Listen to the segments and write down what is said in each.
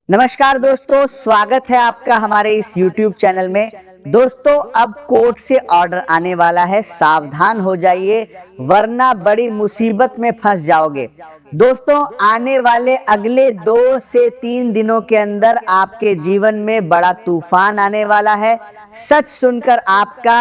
नमस्कार दोस्तों, स्वागत है आपका हमारे इस YouTube चैनल में। दोस्तों, अब कोर्ट से ऑर्डर आने वाला है, सावधान हो जाइए वरना बड़ी मुसीबत में फंस जाओगे। दोस्तों, आने वाले अगले 2 से 3 दिनों के अंदर आपके जीवन में बड़ा तूफान आने वाला है। सच सुनकर आपका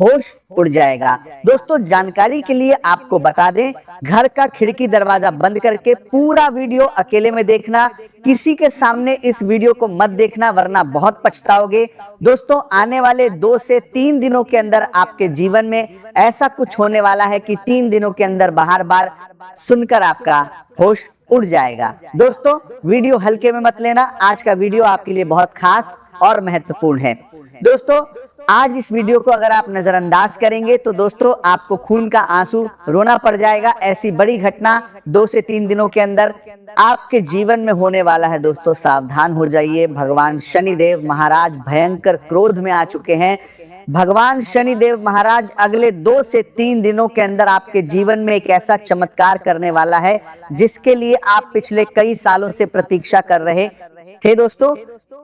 होश उड़ जाएगा। दोस्तों, जानकारी के लिए आपको बता दें, घर का खिड़की दरवाजा बंद करके पूरा वीडियो अकेले में देखना, किसी के सामने इस वीडियो को मत देखना वरना बहुत पछताओगे। दोस्तों, आने वाले 2 से 3 दिनों के अंदर आपके जीवन में ऐसा कुछ होने वाला है कि 3 दिनों के अंदर बार-बार सुनकर आपका होश उड़ जाएगा। दोस्तों, वीडियो हल्के में मत लेना, आज का वीडियो आपके लिए बहुत खास और महत्वपूर्ण है। दोस्तों, आज इस वीडियो को अगर आप नजरअंदाज करेंगे तो दोस्तों आपको खून का आंसू रोना पड़ जाएगा। ऐसी बड़ी घटना 2 से 3 दिनों के अंदर आपके जीवन में होने वाला है। दोस्तों, सावधान हो जाइए। भगवान शनिदेव महाराज भयंकर क्रोध में आ चुके हैं। भगवान शनिदेव महाराज अगले 2 से 3 दिनों के अंदर आपके जीवन में एक ऐसा चमत्कार करने वाला है जिसके लिए आप पिछले कई सालों से प्रतीक्षा कर रहे थे। दोस्तों,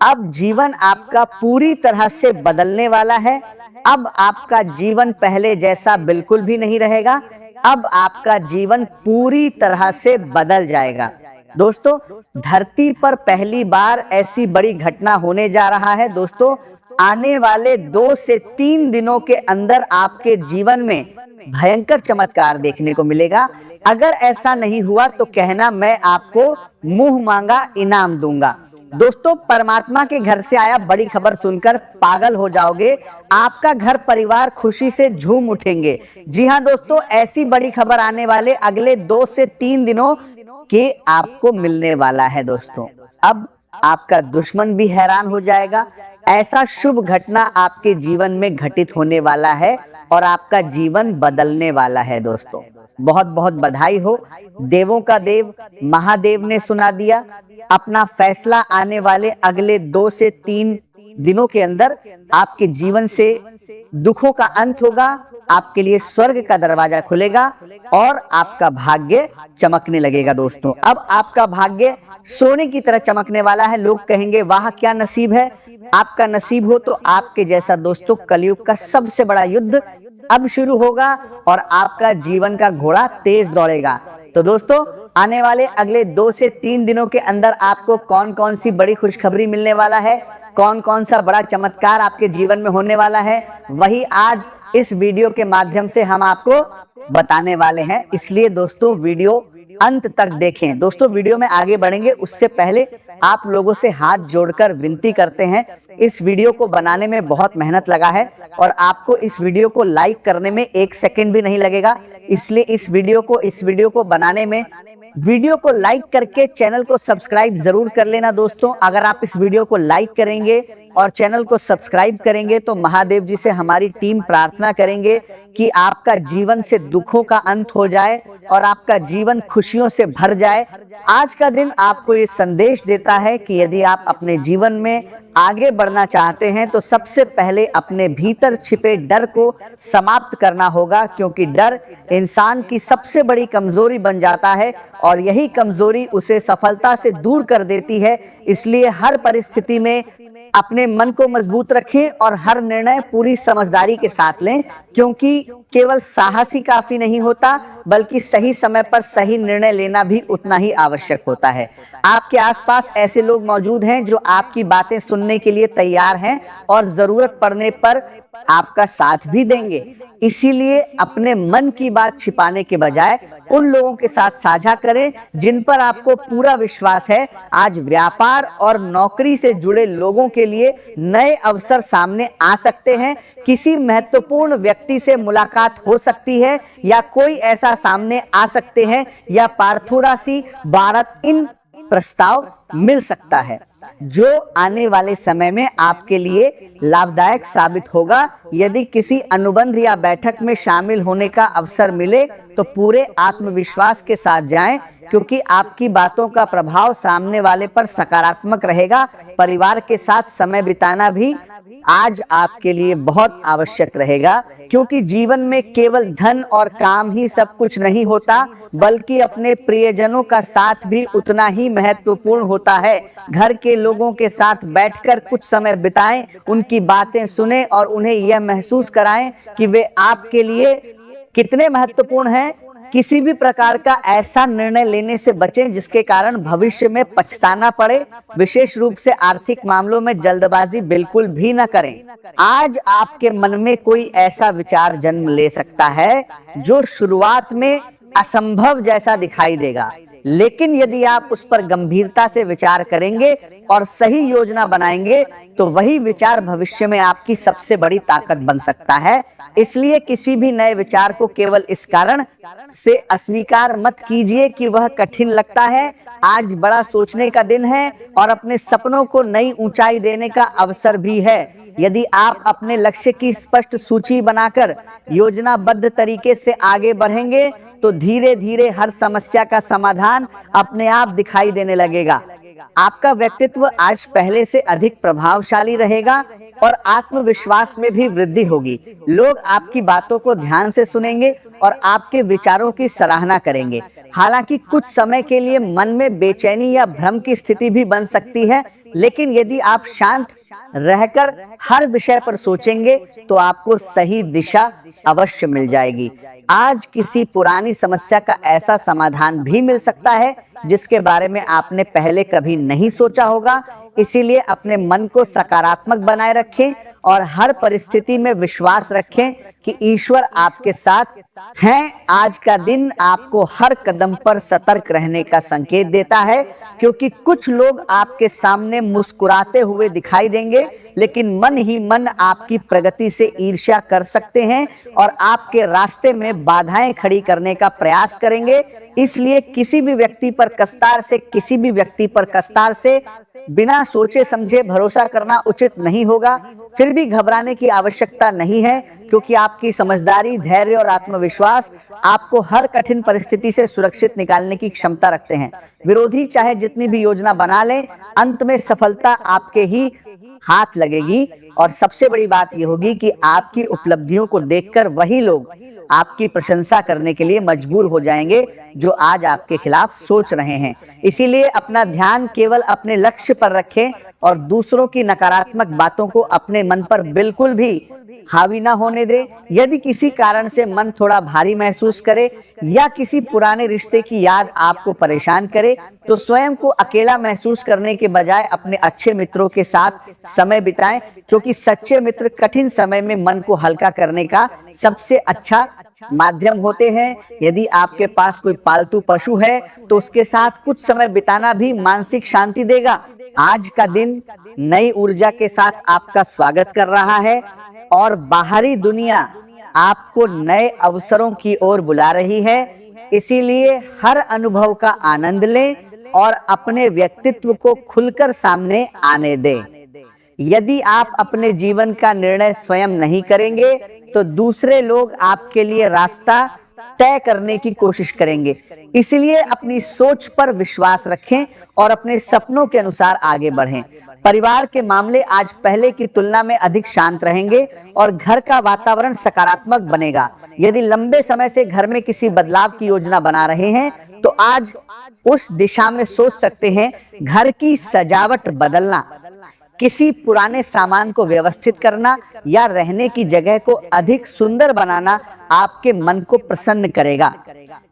अब जीवन आपका पूरी तरह से बदलने वाला है। अब आपका जीवन पहले जैसा बिल्कुल भी नहीं रहेगा। अब आपका जीवन पूरी तरह से बदल जाएगा। दोस्तों, धरती पर पहली बार ऐसी बड़ी घटना होने जा रहा है। दोस्तों, आने वाले 2 से 3 दिनों के अंदर आपके जीवन में भयंकर चमत्कार देखने को मिलेगा। अगर ऐसा नहीं हुआ तो कहना मैं आपको मुंह मांगा इनाम दूंगा। दोस्तों, परमात्मा के घर से आया बड़ी खबर सुनकर पागल हो जाओगे। आपका घर परिवार खुशी से झूम उठेंगे। जी हाँ दोस्तों, ऐसी बड़ी खबर आने वाले अगले 2 से 3 दिनों के आपको मिलने वाला है। दोस्तों, अब आपका दुश्मन भी हैरान हो जाएगा। ऐसा शुभ घटना आपके जीवन में घटित होने वाला है और आपका जीवन बदलने वाला है। दोस्तों, बहुत बहुत बधाई हो। देवों का देव महादेव ने सुना दिया। अपना फैसला आने वाले अगले 2 से 3 दिनों के अंदर आपके जीवन से दुखों का अंत होगा। आपके लिए स्वर्ग का दरवाजा खुलेगा और आपका भाग्य चमकने लगेगा। दोस्तों, अब आपका भाग्य सोने की तरह चमकने वाला है। लोग कहेंगे वाह क्या नसीब है। आपका नसीब हो तो आपके जैसा दोस्तों कलयुग का सबसे बड़ा युद्ध अब शुरू होगा और आपका जीवन का घोड़ा तेज दौड़ेगा। तो दोस्तों, आने वाले अगले 2 से 3 दिनों के अंदर आपको कौन कौन सी बड़ी खुशखबरी मिलने वाला है, कौन कौन सा बड़ा चमत्कार आपके जीवन में होने वाला है, वही आज इस वीडियो के माध्यम से हम आपको बताने वाले हैं। इसलिए दोस्तों, वीडियो अंत तक देखें। दोस्तों, वीडियो में आगे बढ़ेंगे उससे पहले आप लोगों से हाथ जोड़कर विनती करते हैं। इस वीडियो को बनाने में बहुत मेहनत लगा है और आपको इस वीडियो को लाइक करने में 1 सेकंड भी नहीं लगेगा। इसलिए इस वीडियो को बनाने में वीडियो को लाइक करके चैनल को सब्सक्राइब जरूर कर लेना। दोस्तों, अगर आप इस वीडियो को लाइक करेंगे और चैनल को सब्सक्राइब करेंगे तो महादेव जी से हमारी टीम प्रार्थना करेंगे कि आपका जीवन से दुखों का अंत हो जाए और आपका जीवन खुशियों से भर जाए। आज का दिन आपको ये संदेश देता है कि यदि आप अपने जीवन में आगे बढ़ना चाहते हैं तो सबसे पहले अपने भीतर छिपे डर को समाप्त करना होगा, क्योंकि डर इंसान की सबसे बड़ी कमजोरी बन जाता है और यही कमजोरी उसे सफलता से दूर कर देती है। इसलिए हर परिस्थिति में अपने मन को मजबूत रखें और हर निर्णय पूरी समझदारी के साथ लें, क्योंकि केवल साहस ही काफी नहीं होता बल्कि सही समय पर सही निर्णय लेना भी उतना ही आवश्यक होता है। आपके आसपास ऐसे लोग मौजूद हैं जो आपकी बातें सुनने के लिए तैयार हैं और जरूरत पड़ने पर आपका साथ भी देंगे। इसीलिए अपने मन की बात छिपाने के बजाय उन लोगों के साथ साझा करें जिन पर आपको पूरा विश्वास है। आज व्यापार और नौकरी से जुड़े लोगों के लिए नए अवसर सामने आ सकते हैं। किसी महत्वपूर्ण व्यक्ति से मुलाकात हो सकती है या कोई ऐसा सामने आ सकते हैं या पार्थो राशि भारत इन प्रस्ताव मिल सकता है जो आने वाले समय में आपके लिए लाभदायक साबित होगा। यदि किसी अनुबंध या बैठक में शामिल होने का अवसर मिले तो पूरे आत्मविश्वास के साथ जाएं, क्योंकि आपकी बातों का प्रभाव सामने वाले पर सकारात्मक रहेगा। परिवार के साथ समय बिताना भी आज आपके लिए बहुत आवश्यक रहेगा, क्योंकि जीवन में केवल धन और काम ही सब कुछ नहीं होता, बल्कि अपने प्रियजनों का साथ भी उतना ही महत्वपूर्ण होता है। घर के लोगों के साथ बैठकर कुछ समय बिताएं, उनकी बातें सुनें और उन्हें यह महसूस कराएं कि वे आपके लिए कितने महत्वपूर्ण हैं। किसी भी प्रकार का ऐसा निर्णय लेने से बचें जिसके कारण भविष्य में पछताना पड़े। विशेष रूप से आर्थिक मामलों में जल्दबाजी बिल्कुल भी न करें। आज आपके मन में कोई ऐसा विचार जन्म ले सकता है जो शुरुआत में असंभव जैसा दिखाई देगा, लेकिन यदि आप उस पर गंभीरता से विचार करेंगे और सही योजना बनाएंगे तो वही विचार भविष्य में आपकी सबसे बड़ी ताकत बन सकता है। इसलिए किसी भी नए विचार को केवल इस कारण से अस्वीकार मत कीजिए कि वह कठिन लगता है। आज बड़ा सोचने का दिन है और अपने सपनों को नई ऊंचाई देने का अवसर भी है। यदि आप अपने लक्ष्य की स्पष्ट सूची बनाकर योजनाबद्ध तरीके से आगे बढ़ेंगे तो धीरे धीरे हर समस्या का समाधान अपने आप दिखाई देने लगेगा। आपका व्यक्तित्व आज पहले से अधिक प्रभावशाली रहेगा और आत्मविश्वास में भी वृद्धि होगी। लोग आपकी बातों को ध्यान से सुनेंगे और आपके विचारों की सराहना करेंगे। हालांकि कुछ समय के लिए मन में बेचैनी या भ्रम की स्थिति भी बन सकती है, लेकिन यदि आप शांत रहकर हर विषय पर सोचेंगे तो आपको सही दिशा अवश्य मिल जाएगी। आज किसी पुरानी समस्या का ऐसा समाधान भी मिल सकता है जिसके बारे में आपने पहले कभी नहीं सोचा होगा। इसीलिए अपने मन को सकारात्मक बनाए रखें और हर परिस्थिति में विश्वास रखें कि ईश्वर आपके साथ हैं। आज का दिन आपको हर कदम पर सतर्क रहने का संकेत देता है, क्योंकि कुछ लोग आपके सामने मुस्कुराते हुए दिखाई देंगे, लेकिन मन ही मन आपकी प्रगति से ईर्ष्या कर सकते हैं और आपके रास्ते में बाधाएं खड़ी करने का प्रयास करेंगे। इसलिए किसी भी व्यक्ति पर कस्तार से बिना सोचे समझे भरोसा करना उचित नहीं होगा। फिर भी घबराने की आवश्यकता नहीं है, क्योंकि आपकी समझदारी, धैर्य और आत्मविश्वास आपको हर कठिन परिस्थिति से सुरक्षित निकालने की क्षमता रखते हैं। विरोधी चाहे जितनी भी योजना बना लें, अंत में सफलता आपके ही हाथ लगेगी। और सबसे बड़ी बात यह होगी कि आपकी उपलब्धियों को देखकर वही लोग आपकी प्रशंसा करने के लिए मजबूर हो जाएंगे जो आज आपके खिलाफ सोच रहे हैं। इसीलिए अपना ध्यान केवल अपने लक्ष्य पर रखें और दूसरों की नकारात्मक बातों को अपने मन पर बिल्कुल भी हावी ना होने दें। यदि किसी कारण से मन थोड़ा भारी महसूस करे या किसी पुराने रिश्ते की याद आपको परेशान करे, तो स्वयं को अकेला महसूस करने के बजाय अपने अच्छे मित्रों के साथ समय बिताएं, क्योंकि सच्चे मित्र कठिन समय में मन को हल्का करने का सबसे अच्छा माध्यम होते हैं। यदि आपके पास कोई पालतू पशु है तो उसके साथ कुछ समय बिताना भी मानसिक शांति देगा। आज का दिन नई ऊर्जा के साथ आपका स्वागत कर रहा है और बाहरी दुनिया आपको नए अवसरों की ओर बुला रही है। इसीलिए हर अनुभव का आनंद लें और अपने व्यक्तित्व को खुलकर सामने आने दें। यदि आप अपने जीवन का निर्णय स्वयं नहीं करेंगे तो दूसरे लोग आपके लिए रास्ता तय करने की कोशिश करेंगे। इसलिए अपनी सोच पर विश्वास रखें और अपने सपनों के अनुसार आगे बढ़ें। परिवार के मामले आज पहले की तुलना में अधिक शांत रहेंगे और घर का वातावरण सकारात्मक बनेगा। यदि लंबे समय से घर में किसी बदलाव की योजना बना रहे हैं तो आज उस दिशा में सोच सकते हैं। घर की सजावट बदलना, किसी पुराने सामान को व्यवस्थित करना या रहने की जगह को अधिक सुंदर बनाना आपके मन को प्रसन्न करेगा।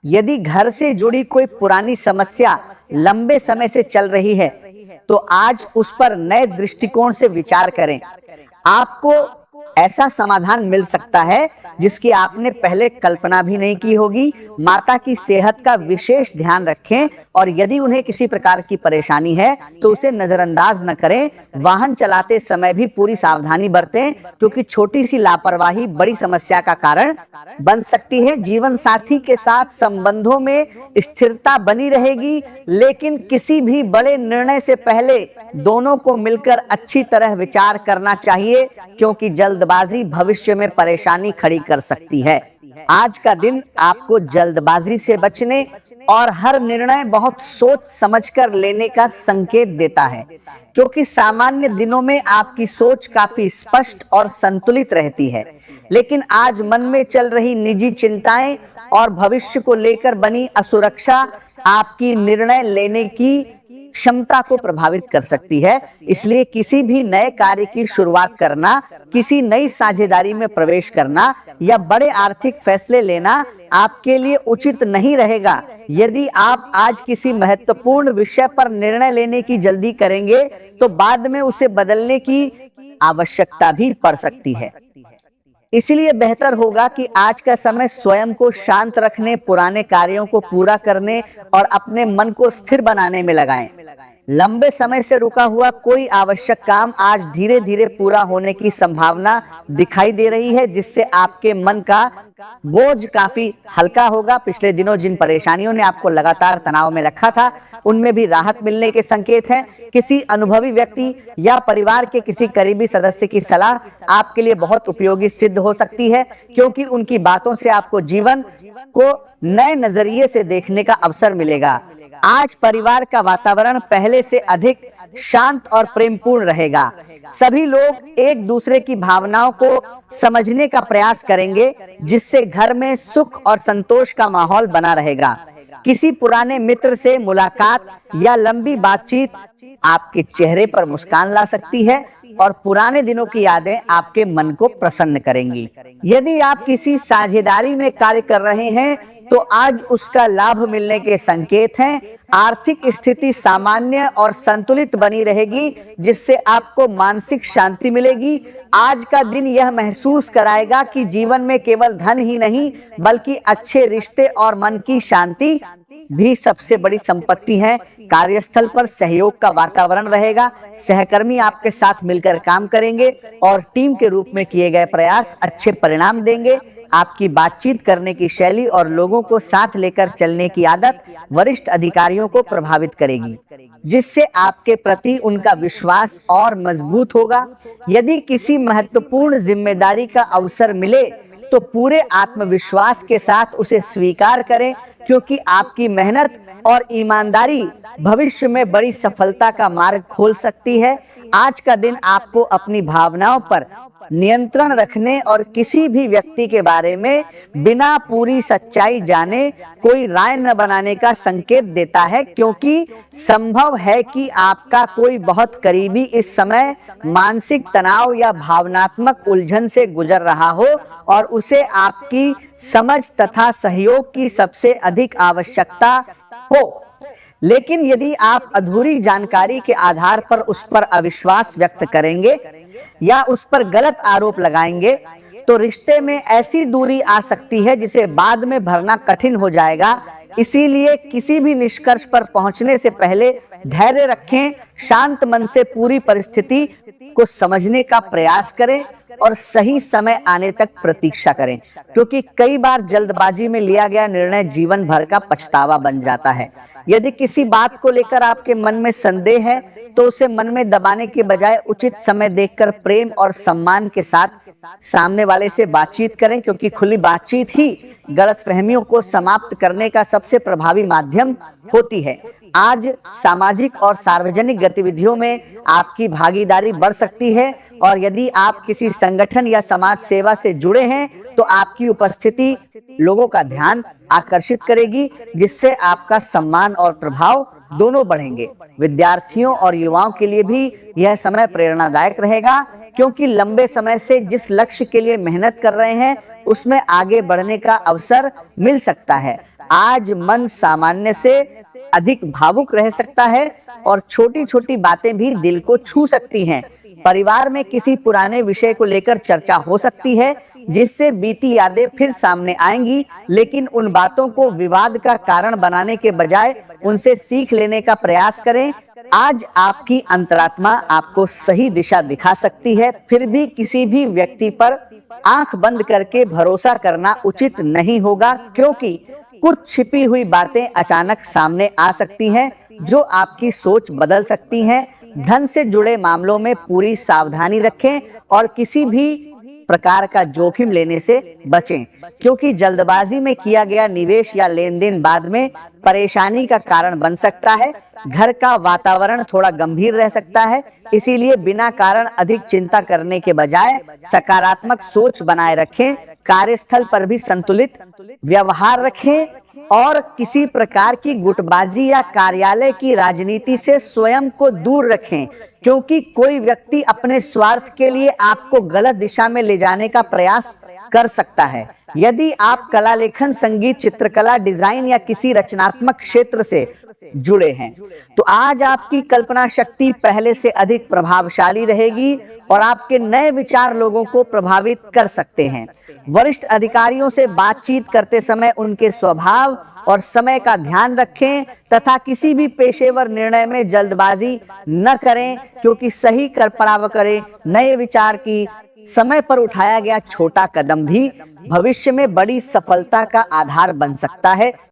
यदि घर से जुड़ी कोई पुरानी समस्या लंबे समय से चल रही है तो आज उस पर नए दृष्टिकोण से विचार करें। आपको ऐसा समाधान मिल सकता है जिसकी आपने पहले कल्पना भी नहीं की होगी। माता की सेहत का विशेष ध्यान रखें और यदि उन्हें किसी प्रकार की परेशानी है तो उसे नजरअंदाज न करें। वाहन चलाते समय भी पूरी सावधानी बरतें, क्योंकि छोटी सी लापरवाही बड़ी समस्या का कारण बन सकती है। जीवन साथी के साथ संबंधों में स्थिरता बनी रहेगी, लेकिन किसी भी बड़े निर्णय से पहले दोनों को मिलकर अच्छी तरह विचार करना चाहिए, क्योंकि जल्दबाजी भविष्य में परेशानी खड़ी कर सकती है। आज का दिन आपको जल्दबाजी से बचने और हर निर्णय बहुत सोच समझकर लेने का संकेत देता है, क्योंकि सामान्य दिनों में आपकी सोच काफी स्पष्ट और संतुलित रहती है। लेकिन आज मन में चल रही निजी चिंताएं और भविष्य को लेकर बनी असुरक्षा आपकी निर्णय लेने की क्षमता को प्रभावित कर सकती है। इसलिए किसी भी नए कार्य की शुरुआत करना, किसी नई साझेदारी में प्रवेश करना या बड़े आर्थिक फैसले लेना आपके लिए उचित नहीं रहेगा। यदि आप आज किसी महत्वपूर्ण विषय पर निर्णय लेने की जल्दी करेंगे तो बाद में उसे बदलने की आवश्यकता भी पड़ सकती है। इसलिए बेहतर होगा कि आज का समय स्वयं को शांत रखने, पुराने कार्यों को पूरा करने और अपने मन को स्थिर बनाने में लगाएं। लंबे समय से रुका हुआ कोई आवश्यक काम आज धीरे धीरे पूरा होने की संभावना दिखाई दे रही है, जिससे आपके मन का बोझ काफी हल्का होगा। पिछले दिनों जिन परेशानियों ने आपको लगातार तनाव में रखा था, उनमें भी राहत मिलने के संकेत हैं। किसी अनुभवी व्यक्ति या परिवार के किसी करीबी सदस्य की सलाह आपके लिए बहुत उपयोगी सिद्ध हो सकती है, क्योंकि उनकी बातों से आपको जीवन को नए नजरिए से देखने का अवसर मिलेगा। आज परिवार का वातावरण पहले से अधिक शांत और प्रेमपूर्ण रहेगा। सभी लोग एक दूसरे की भावनाओं को समझने का प्रयास करेंगे, जिससे घर में सुख और संतोष का माहौल बना रहेगा। किसी पुराने मित्र से मुलाकात या लंबी बातचीत आपके चेहरे पर मुस्कान ला सकती है और पुराने दिनों की यादें आपके मन को प्रसन्न करेंगी। यदि आप किसी साझेदारी में कार्य कर रहे हैं तो आज उसका लाभ मिलने के संकेत हैं। आर्थिक स्थिति सामान्य और संतुलित बनी रहेगी, जिससे आपको मानसिक शांति मिलेगी। आज का दिन यह महसूस कराएगा कि जीवन में केवल धन ही नहीं, बल्कि अच्छे रिश्ते और मन की शांति भी सबसे बड़ी संपत्ति है। कार्यस्थल पर सहयोग का वातावरण रहेगा। सहकर्मी आपके साथ मिलकर काम करेंगे और टीम के रूप में किए गए प्रयास अच्छे परिणाम देंगे। आपकी बातचीत करने की शैली और लोगों को साथ लेकर चलने की आदत वरिष्ठ अधिकारियों को प्रभावित करेगी, जिससे आपके प्रति उनका विश्वास और मजबूत होगा। यदि किसी महत्वपूर्ण जिम्मेदारी का अवसर मिले तो पूरे आत्मविश्वास के साथ उसे स्वीकार करें, क्योंकि आपकी मेहनत और ईमानदारी भविष्य में बड़ी सफलता का मार्ग खोल सकती है। आज का दिन आपको अपनी भावनाओं पर नियंत्रण रखने और किसी भी व्यक्ति के बारे में बिना पूरी सच्चाई जाने कोई राय न बनाने का संकेत देता है, क्योंकि संभव है कि आपका कोई बहुत करीबी इस समय मानसिक तनाव या भावनात्मक उलझन से गुजर रहा हो और उसे आपकी समझ तथा सहयोग की सबसे अधिक आवश्यकता हो। लेकिन यदि आप अधूरी जानकारी के आधार पर उस पर अविश्वास व्यक्त करेंगे या उस पर गलत आरोप लगाएंगे तो रिश्ते में ऐसी दूरी आ सकती है जिसे बाद में भरना कठिन हो जाएगा। इसीलिए किसी भी निष्कर्ष पर पहुंचने से पहले धैर्य रखें, शांत मन से पूरी परिस्थिति को समझने का प्रयास करें और सही समय आने तक प्रतीक्षा करें, क्योंकि कई बार जल्दबाजी में लिया गया निर्णय जीवन भर का पछतावा बन जाता है। यदि किसी बात को लेकर आपके मन में संदेह है तो उसे मन में दबाने के बजाय उचित समय देखकर प्रेम और सम्मान के साथ सामने वाले से बातचीत करें, क्योंकि खुली बातचीत ही गलतफहमियों को समाप्त करने का सबसे प्रभावी माध्यम होती है। आज सामाजिक और सार्वजनिक गतिविधियों में आपकी भागीदारी बढ़ सकती है और यदि आप किसी संगठन या समाज सेवा से जुड़े हैं तो आपकी उपस्थिति लोगों का ध्यान आकर्षित करेगी, जिससे आपका सम्मान और प्रभाव दोनों बढ़ेंगे। विद्यार्थियों और युवाओं के लिए भी यह समय प्रेरणादायक रहेगा, क्योंकि लंबे समय से जिस लक्ष्य के लिए मेहनत कर रहे हैं उसमें आगे बढ़ने का अवसर मिल सकता है। आज मन सामान्य से अधिक भावुक रह सकता है और छोटी छोटी बातें भी दिल को छू सकती हैं। परिवार में किसी पुराने विषय को लेकर चर्चा हो सकती है, जिससे बीती यादें फिर सामने आएंगी, लेकिन उन बातों को विवाद का कारण बनाने के बजाय उनसे सीख लेने का प्रयास करें। आज आपकी अंतरात्मा आपको सही दिशा दिखा सकती है, फिर भी किसी भी व्यक्ति पर आंख बंद करके भरोसा करना उचित नहीं होगा, क्योंकि कुछ छिपी हुई बातें अचानक सामने आ सकती हैं जो आपकी सोच बदल सकती हैं। धन से जुड़े मामलों में पूरी सावधानी रखें और किसी भी प्रकार का जोखिम लेने से बचें, क्योंकि जल्दबाजी में किया गया निवेश या लेन देन बाद में परेशानी का कारण बन सकता है। घर का वातावरण थोड़ा गंभीर रह सकता है, इसीलिए बिना कारण अधिक चिंता करने के बजाय सकारात्मक सोच बनाए रखें। कार्यस्थल पर भी संतुलित व्यवहार रखें और किसी प्रकार की गुटबाजी या कार्यालय की राजनीति से स्वयं को दूर रखें, क्योंकि कोई व्यक्ति अपने स्वार्थ के लिए आपको गलत दिशा में ले जाने का प्रयास कर सकता है। यदि आप कला लेखन, संगीत, चित्रकला, डिजाइन या किसी रचनात्मक क्षेत्र से जुड़े हैं तो आज आपकी कल्पना शक्ति पहले से अधिक प्रभावशाली रहेगी और आपके नए विचार लोगों को प्रभावित कर सकते हैं। वरिष्ठ अधिकारियों से बातचीत करते समय उनके स्वभाव और समय का ध्यान रखें तथा किसी भी पेशेवर निर्णय में जल्दबाजी न करें, क्योंकि सही परामर्श करें। नए विचार की समय पर उठाया गया छोटा कदम भी भविष्य में बड़ी सफलता का आधार बन सकता है।